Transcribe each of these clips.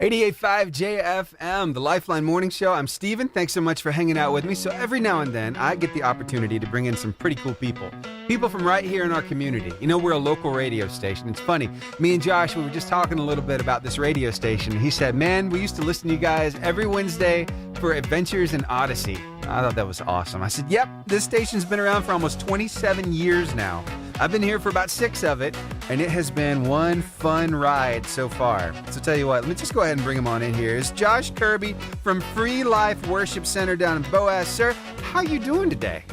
88.5 JFM, the Lifeline Morning Show. I'm Steven. Thanks so much for hanging out with me. So every now and then, I get the opportunity to bring in some pretty cool people. People from right here in our community. You know, we're a local radio station. It's funny. Me and Josh, we were just talking a little bit about this radio station. He said, man, we used to listen to you guys every Wednesday for Adventures in Odyssey. I thought that was awesome. I said, yep, this station's been around for almost 27 years now. I've been here for about 6 of it, and it has been one fun ride so far. So tell you what, let me just go ahead and bring him on in here. It's Josh Kirby from Free Life Worship Center down in Boaz. Sir, how you doing today?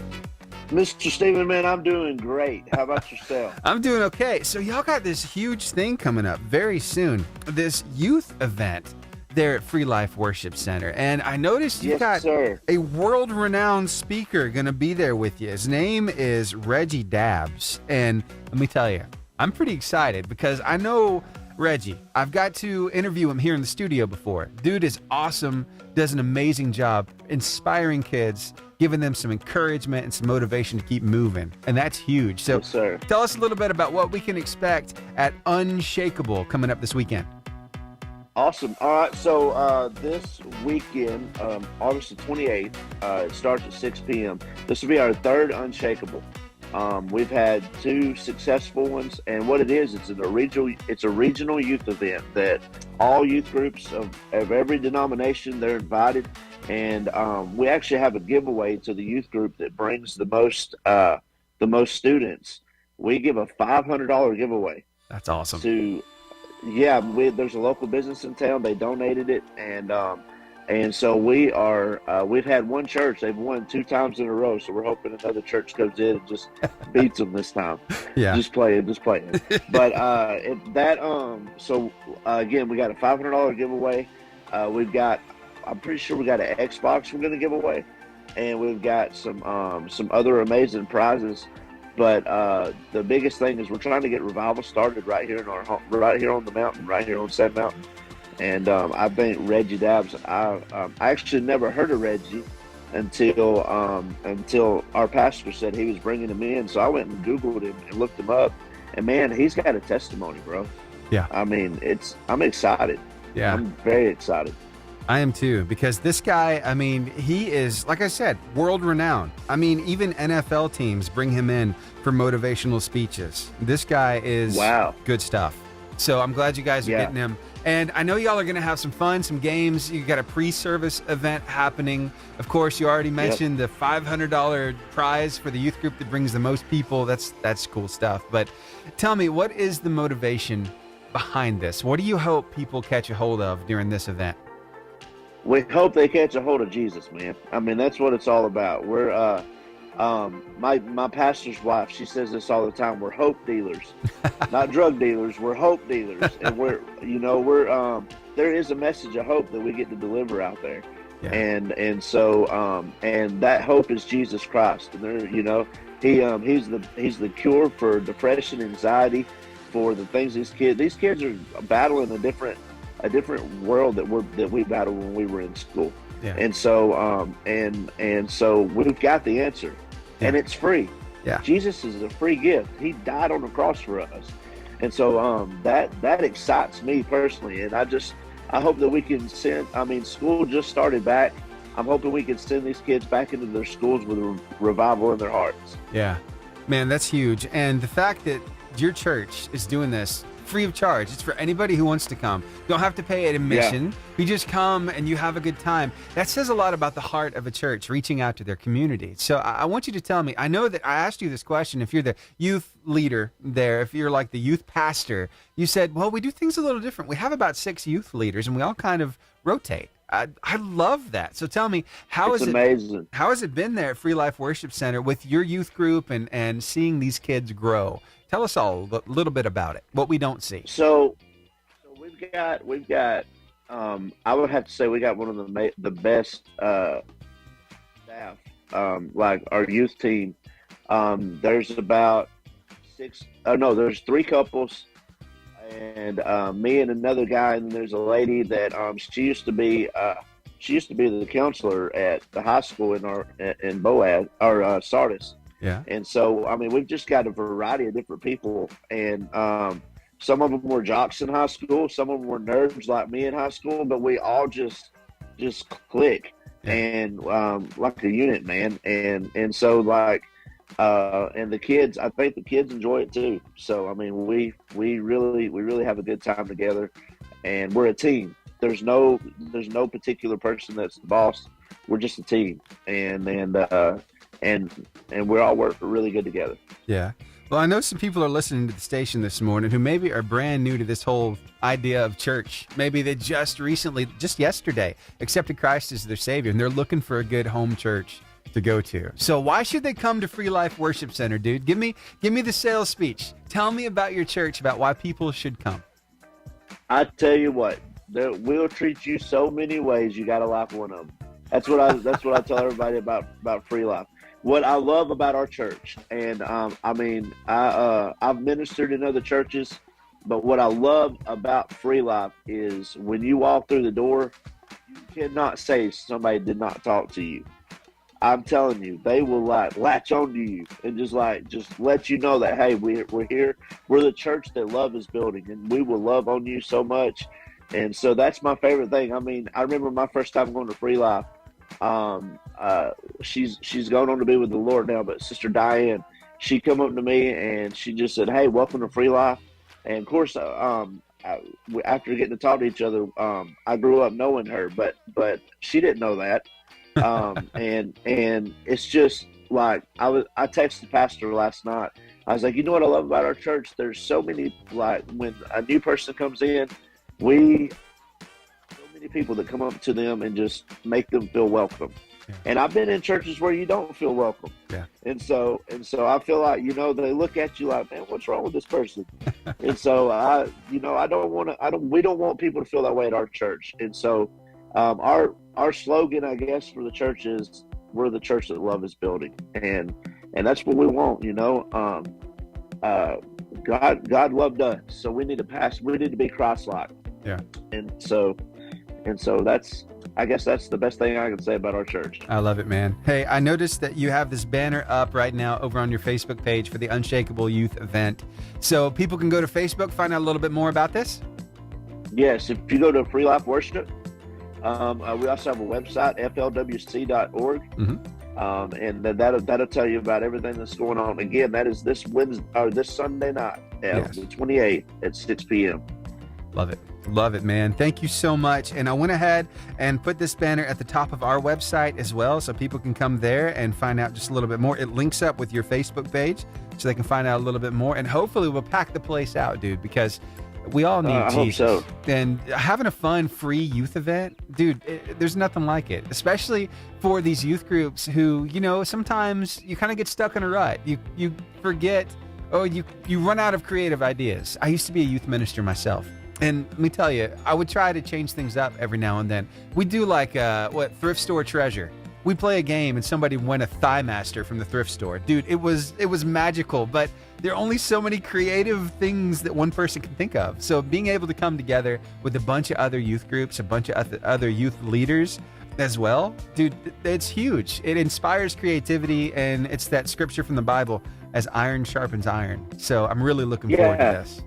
Mr. Steven, man, I'm doing great. How about yourself? I'm doing okay. So y'all got this huge thing coming up very soon, this youth event there at Free Life Worship Center. And I noticed you've got a world-renowned speaker going to be there with you. His name is Reggie Dabbs. And let me tell you, I'm pretty excited because I know Reggie. I've got to interview him here in the studio before. Dude is awesome, does an amazing job inspiring kids, giving them some encouragement and some motivation to keep moving. And that's huge. So tell us a little bit about what we can expect at UNSHAKABLE coming up this weekend. Awesome. All right. So this weekend, August the 28th, it starts at 6 p.m. This will be our third Unshakable. We've had 2 successful ones, and what it is, it's a regional youth event that all youth groups of every denomination, they're invited, and we actually have a giveaway to the youth group that brings the most students. We give a $500 giveaway. That's awesome. There's a local business in town. They donated it, and so we've had one church. They've won 2 times in a row. So we're hoping another church comes in and just beats them this time. Yeah, just play it. But again, we got a $500 giveaway. I'm pretty sure we got an Xbox we're going to give away, and we've got some other amazing prizes. But the biggest thing is we're trying to get revival started right here on the mountain, right here on Sand Mountain. And I think Reggie Dabbs. I actually never heard of Reggie until our pastor said he was bringing him in. So I went and Googled him and looked him up. And man, he's got a testimony, bro. Yeah. I mean, I'm excited. Yeah. I'm very excited. I am too, because this guy, I mean, he is, like I said, world renowned. I mean, even NFL teams bring him in for motivational speeches. This guy is good stuff. So I'm glad you guys are getting him. And I know y'all are going to have some fun, some games. You got a pre-service event happening. Of course, you already mentioned the $500 prize for the youth group that brings the most people. That's cool stuff. But tell me, what is the motivation behind this? What do you hope people catch a hold of during this event? We hope they catch a hold of Jesus, man. I mean, that's what it's all about. We're my pastor's wife, she says this all the time. We're hope dealers, not drug dealers. We're hope dealers, and there is a message of hope that we get to deliver out there, and so that hope is Jesus Christ, and he's the cure for depression, anxiety, for the things these kids are battling a different world that we battled when we were in school. Yeah. And so so we've got the answer, and it's free. Yeah. Jesus is a free gift. He died on the cross for us. And so that excites me personally, and I hope that we can school just started back. I'm hoping we can send these kids back into their schools with a revival in their hearts. Yeah. Man, that's huge. And the fact that your church is doing this free of charge. It's for anybody who wants to come. You don't have to pay an admission. Yeah. You just come and you have a good time. That says a lot about the heart of a church reaching out to their community. So I want you to tell me, I know that I asked you this question, if you're the youth leader there, if you're like the youth pastor, you said, well, we do things a little different. We have about 6 youth leaders and we all kind of rotate. I love that. So tell me, how has it been there at Free Life Worship Center with your youth group and seeing these kids grow? Tell us all a little bit about it, what we don't see. So we've got. I would have to say we got one of the best staff. Like our youth team. There's about 6. There's 3 couples, and me and another guy, and there's a lady that she used to be the counselor at the high school in Boaz or Sardis. Yeah. And so, I mean, we've just got a variety of different people, and Some of them were jocks in high school. Some of them were nerds like me in high school. But we all just click and like a unit, man. And so like and the kids, I think the kids enjoy it too. So I mean, we really have a good time together, and we're a team. There's no particular person that's the boss. We're just a team, and we all work really good together. Yeah. Well, I know some people are listening to the station this morning who maybe are brand new to this whole idea of church. Maybe they just yesterday, accepted Christ as their Savior, and they're looking for a good home church to go to. So why should they come to Free Life Worship Center, dude? Give me the sales speech. Tell me about your church, about why people should come. I tell you what, we'll treat you so many ways. You got to like one of them. That's what I tell everybody about Free Life. What I love about our church, and I've ministered in other churches, but what I love about Free Life is when you walk through the door, you cannot say somebody did not talk to you. I'm telling you, they will like latch onto you and just let you know that, hey, we're here. We're the church that love is building, and we will love on you so much. And so that's my favorite thing. I mean, I remember my first time going to Free Life. She's going on to be with the Lord now, but Sister Diane, she come up to me and she just said, "Hey, welcome to Free Life." And of course, after getting to talk to each other, I grew up knowing her, but she didn't know that. And it's just like I texted the pastor last night. I was like, you know what I love about our church? There's so many, like when a new person comes in, so many people that come up to them and just make them feel welcome. Yeah. And I've been in churches where you don't feel welcome. Yeah. And so I feel like, they look at you like, man, what's wrong with this person? And so we don't want people to feel that way at our church. And so our slogan, I guess, for the church is, we're the church that love is building. And that's what we want, God loved us, so we need to be Christ-like. Yeah. And so I guess that's the best thing I can say about our church. I love it, man. Hey, I noticed that you have this banner up right now over on your Facebook page for the UNSHAKABLE Youth Event. So people can go to Facebook, find out a little bit more about this? Yes, if you go to Free Life Worship, we also have a website, FLWC.org. Mm-hmm. And that'll tell you about everything that's going on. Again, that is this Sunday night, the 28th at 6 p.m. Love it, man. Thank you so much. And I went ahead and put this banner at the top of our website as well, so people can come there and find out just a little bit more. It links up with your Facebook page, so they can find out a little bit more. And hopefully we'll pack the place out, dude, because we all need Jesus. I hope so. And having a fun, free youth event, dude, there's nothing like it, especially for these youth groups who, sometimes you kind of get stuck in a rut. You forget, you run out of creative ideas. I used to be a youth minister myself. And let me tell you, I would try to change things up every now and then. We do like, thrift store treasure. We play a game and somebody won a Thigh Master from the thrift store. Dude, it was magical, but there are only so many creative things that one person can think of. So being able to come together with a bunch of other youth groups, a bunch of other youth leaders as well, dude, it's huge. It inspires creativity, and it's that scripture from the Bible, as iron sharpens iron. So I'm really looking forward to this.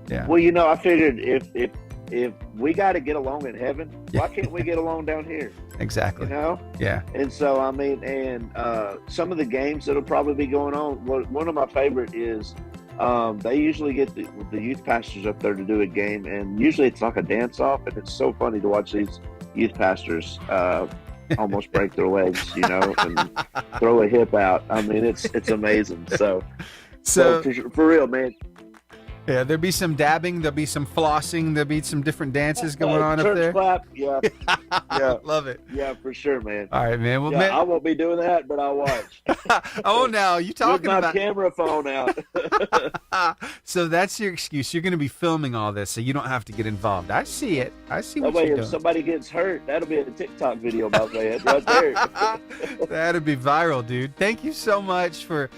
Yeah. Well, I figured if we got to get along in heaven, why can't we get along down here? Exactly. Yeah. And so, some of the games that'll probably be going on, one of my favorite is they usually get the youth pastors up there to do a game, and usually it's like a dance-off, and it's so funny to watch these youth pastors almost break their legs, and throw a hip out. I mean, it's amazing. So for real, man. Yeah, there'll be some dabbing, there'll be some flossing, there'll be some different dances going on up there. Clap, yeah. Love it. Yeah, for sure, man. All right, man. Well, I won't be doing that, but I'll watch. Now you talking with my about camera phone out. So that's your excuse. You're going to be filming all this, so you don't have to get involved. I see it. I see what you're doing. If somebody gets hurt, that'll be a TikTok video about that right there. That'd be viral, dude. Thank you so much for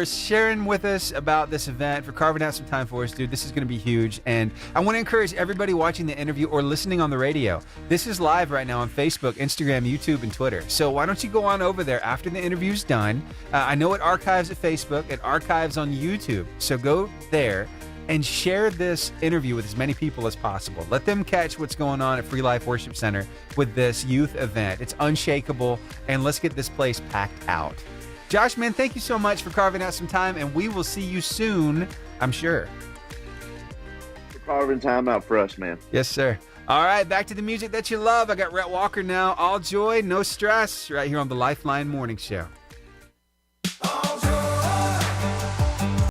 sharing with us about this event, for carving out some time for us, dude. This is going to be huge. And I want to encourage everybody watching the interview or listening on the radio. This is live right now on Facebook, Instagram, YouTube, and Twitter. So why don't you go on over there after the interview's done? I know it archives at Facebook. It archives on YouTube. So go there and share this interview with as many people as possible. Let them catch what's going on at Free Life Worship Center with this youth event. It's unshakable, and let's get this place packed out. Josh, man, thank you so much for carving out some time, and we will see you soon, I'm sure. For carving time out for us, man. Yes, sir. All right, back to the music that you love. I got Rhett Walker now. All joy, no stress, right here on the Lifeline Morning Show.